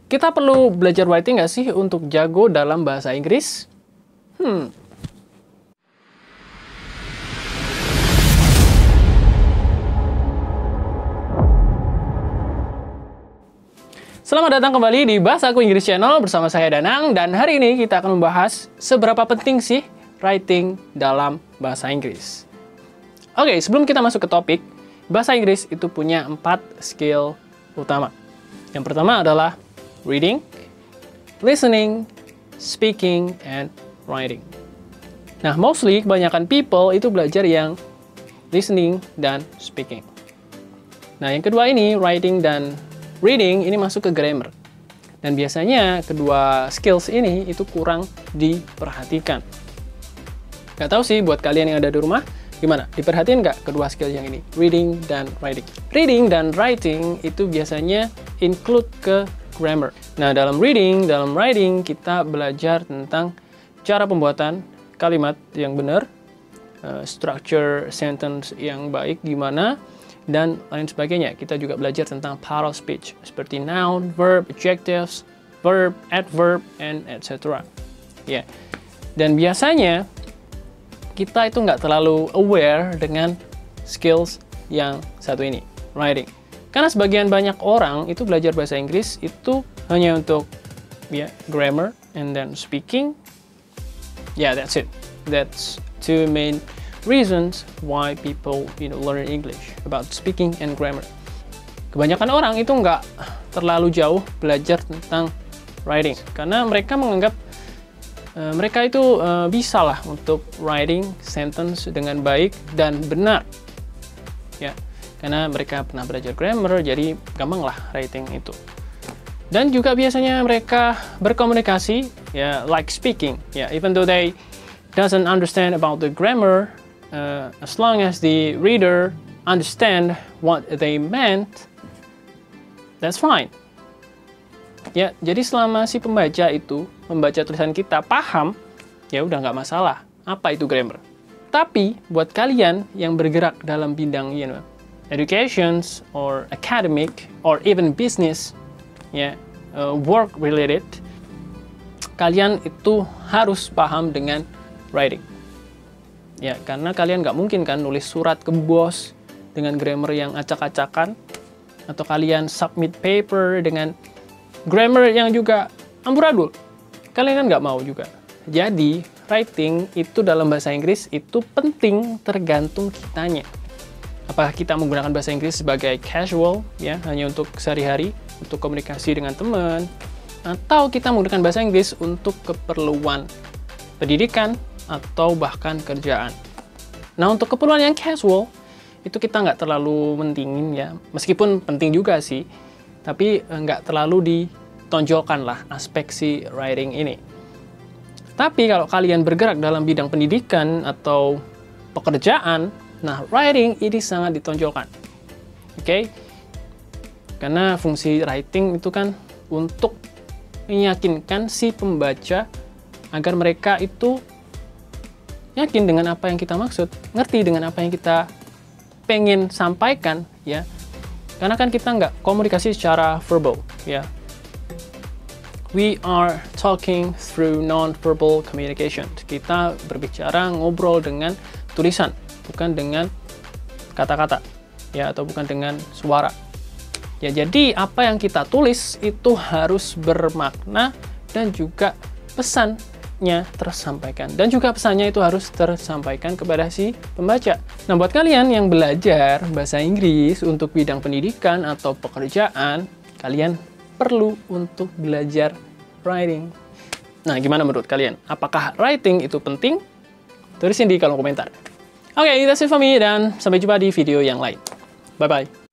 Kita perlu belajar writing nggak sih untuk jago dalam bahasa Inggris? Selamat datang kembali di Bahasa Aku Inggris Channel bersama saya Danang, dan hari ini kita akan membahas seberapa penting sih writing dalam bahasa Inggris. Oke, sebelum kita masuk ke topik, bahasa Inggris itu punya 4 skill utama. Yang pertama adalah reading, listening, speaking, and writing. Nah, mostly kebanyakan people itu belajar yang listening dan speaking. Nah, yang kedua ini, writing dan reading, ini masuk ke grammar. Dan biasanya kedua skills ini itu kurang diperhatikan. Gak tahu sih buat kalian yang ada di rumah, gimana? Diperhatiin nggak kedua skill yang ini? Reading dan writing. Reading dan writing itu biasanya include ke grammar. Nah, dalam reading, dalam writing, kita belajar tentang cara pembuatan kalimat yang benar, structure sentence yang baik gimana, dan lain sebagainya. Kita juga belajar tentang part of speech, seperti noun, verb, adjectives, verb, adverb, and etc. Ya. Dan biasanya kita itu nggak terlalu aware dengan skills yang satu ini, writing. Karena sebagian banyak orang itu belajar bahasa Inggris itu hanya untuk grammar and then speaking. Yeah, that's it. That's two main reasons why people learn English, about speaking and grammar. Kebanyakan orang itu nggak terlalu jauh belajar tentang writing karena mereka menganggap mereka itu bisa lah untuk writing sentence dengan baik dan benar, ya, karena mereka pernah belajar grammar, jadi gampang lah writing itu. Dan juga biasanya mereka berkomunikasi, ya, like speaking, ya, even though they doesn't understand about the grammar. As long as the reader understand what they meant, that's fine. Ya, jadi selama si pembaca itu membaca tulisan kita paham, ya udah nggak masalah. Apa itu grammar? Tapi buat kalian yang bergerak dalam bidang, education or academic or even business, ya, work related, kalian itu harus paham dengan writing. Ya, karena kalian nggak mungkin kan nulis surat ke bos dengan grammar yang acak-acakan, atau kalian submit paper dengan grammar yang juga amburadul. Kalian kan nggak mau juga. Jadi, writing itu dalam bahasa Inggris itu penting tergantung kitanya. Apakah kita menggunakan bahasa Inggris sebagai casual, ya, hanya untuk sehari-hari, untuk komunikasi dengan teman, atau kita menggunakan bahasa Inggris untuk keperluan pendidikan, atau bahkan kerjaan. Nah, untuk keperluan yang casual, itu kita nggak terlalu mentingin, ya. Meskipun penting juga sih, tapi nggak terlalu ditonjolkan lah aspek si writing ini. Tapi kalau kalian bergerak dalam bidang pendidikan atau pekerjaan, nah, writing ini sangat ditonjolkan. Oke? Karena fungsi writing itu kan untuk meyakinkan si pembaca agar mereka itu yakin dengan apa yang kita maksud, ngerti dengan apa yang kita pengen sampaikan, ya. Karena kan kita nggak komunikasi secara verbal, ya. We are talking through non-verbal communication. Kita berbicara, ngobrol dengan tulisan, bukan dengan kata-kata, ya, atau bukan dengan suara. Ya, jadi apa yang kita tulis itu harus bermakna dan juga pesannya tersampaikan, dan juga pesannya itu harus tersampaikan kepada si pembaca. Nah, buat kalian yang belajar bahasa Inggris untuk bidang pendidikan atau pekerjaan, kalian perlu untuk belajar writing. Nah, gimana menurut kalian? Apakah writing itu penting? Tulisin di kolom komentar. Oke, that's it for me, dan sampai jumpa di video yang lain. Bye-bye.